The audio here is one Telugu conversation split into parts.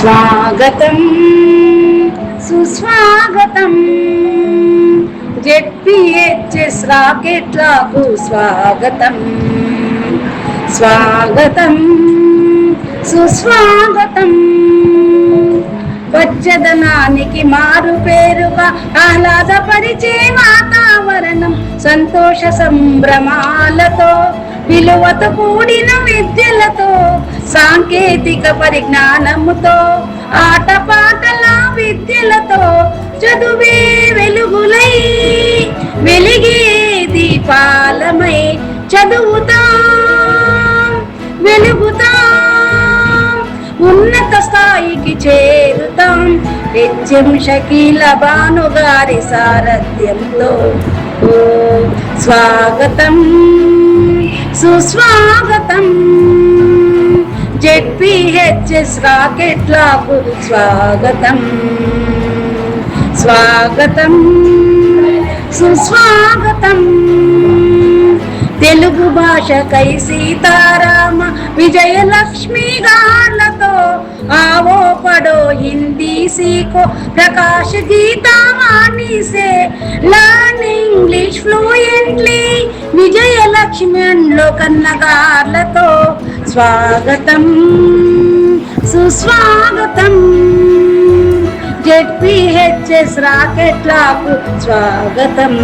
స్వాగతం సుస్వాగతం జెడ్పీహెచ్ఎస్ రాకెట్లకు స్వాగతం స్వాగతం సుస్వాగతం పచ్చదనానికి మారు పేరుగా ఆహ్లాదపరిచే వాతావరణం సంతోష సంభ్రమాలతో విలువతో కూడిన విద్యలతో సాంకేతిక పరిజ్ఞానముతో ఆటపాటల విద్యలతో చదువే వెలుగులై వెలిగే దీపాలమై చదువుతాం వెలుగుతాం ఉన్నత స్థాయికి చేరుతాం హెచ్ఎం షకీల భానుగారి సారథ్యంలో స్వాగతం సుస్వాగతం జెడ్పీహెచ్ఎస్ రాకెట్లకు స్వాగతం స్వాగతం సుస్వాగతం తెలుగు భాషకై సీతారామ విజయలక్ష్మి గాళ్ళతో आवो पढ़ो हिंदी सीखो प्रकाश गीता वाणी से लर्न इंग्लिश फ्लुएंटली विजय लक्ष्मण लोकन्नगार्लतो स्वागतम सुस्वागतम जेडपीहెచ్ఎస్ రాకెట్లకు స్వాగతం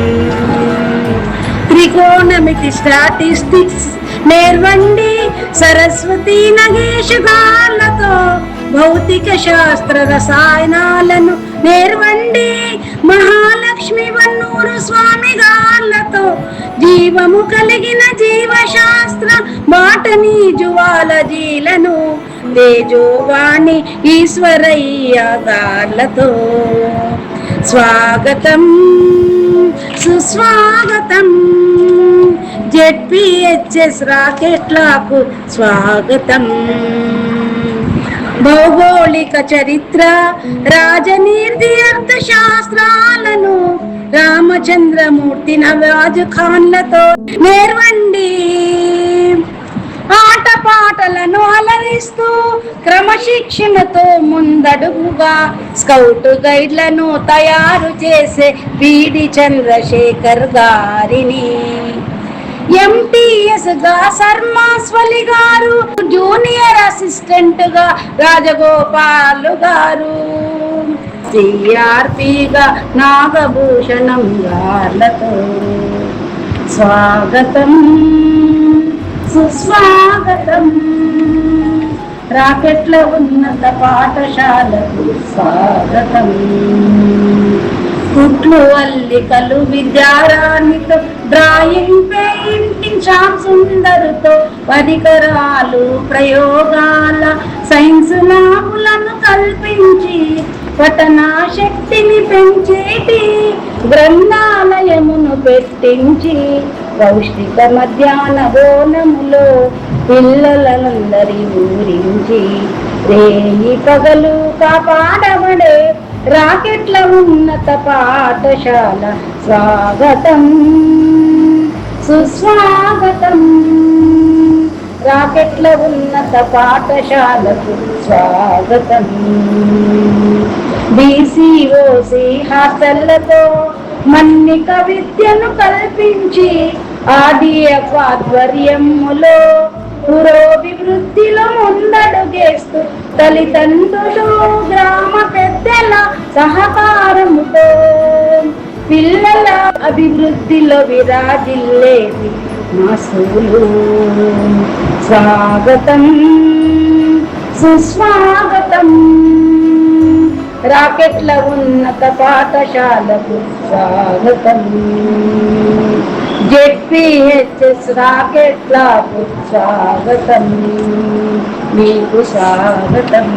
त्रिकोणमिति स्टाटिस्टिक्स నేర్వండి సరస్వతి నగేష్ గాళ్ళతో భౌతిక శాస్త్ర రసాయనాలను నేర్వండి మహాలక్ష్మి వన్నూరు స్వామి గాళ్ళతో జీవము కలిగిన జీవశాస్త్ర బాటనీ జువాలజీలను తేజోవాణి ఈశ్వరయ్య గాళ్ళతో స్వాగతం సుస్వాగతం జెడ్పీహెచ్ఎస్ రాకెట్లకు స్వాగతం భౌగోళిక చరిత్ర రాజనీతి అర్థశాస్త్రాలను రామచంద్రమూర్తి నవాజ్ ఖాన్లతో నేర్వండి ఆటపాటలను అలరిస్తూ క్రమశిక్షణతో ముందడుగుగా స్కౌట్ గైడ్లను తయారు చేసే బిడి చంద్రశేఖర్ గారిని ఎంటీఎస్ గా శర్మాస్వలి గారు జూనియర్ అసిస్టెంట్ గా రాజగోపాల్ గారు సిఆర్పిగా నాగభూషణం గార్లతో స్వాగతం సుస్వాగతం రాకెట్ల ఉన్నత పాఠశాలకు స్వాగతం కుట్లు అల్లికలు విద్యారాణితో డ్రాయింగ్ పెయింటింగ్ షాప్ సుందరుతో పరికరాలు ప్రయోగాల సైన్స్ ల్యాబులను కల్పించి పఠనా శక్తిని పెంచేటి గ్రంథాలయమును పెట్టించి పౌష్టిక మధ్యాహ్న భోజనములో పిల్లలందరి ఊరించి రేయి పగలు కాపాడబడే రాకెట్ల ఉన్నత పాఠశాల స్వాగతం సుస్వాగతం రాకెట్ల ఉన్నత పాఠశాలకు స్వాగతం బీసీఓసి హాస్టళ్లతో మన్నిక విద్యను కల్పించి ఆర్డీఎఫ్ ఆధ్వర్యములో పురోభివృద్ధిలో ముందడుగేస్తూ తల్లిదండ్రులు గ్రామ పెద్దల సహకారముతో పిల్లల అభివృద్ధిలో విరాజిల్లేది మాసులు స్వాగతం సుస్వాగతం రాకెట్ల ఉన్నత పాఠశాలకు స్వాగతం జెడ్పీహెచ్ఎస్ రాకెట్లకు స్వాగతం మీకు స్వాగతం.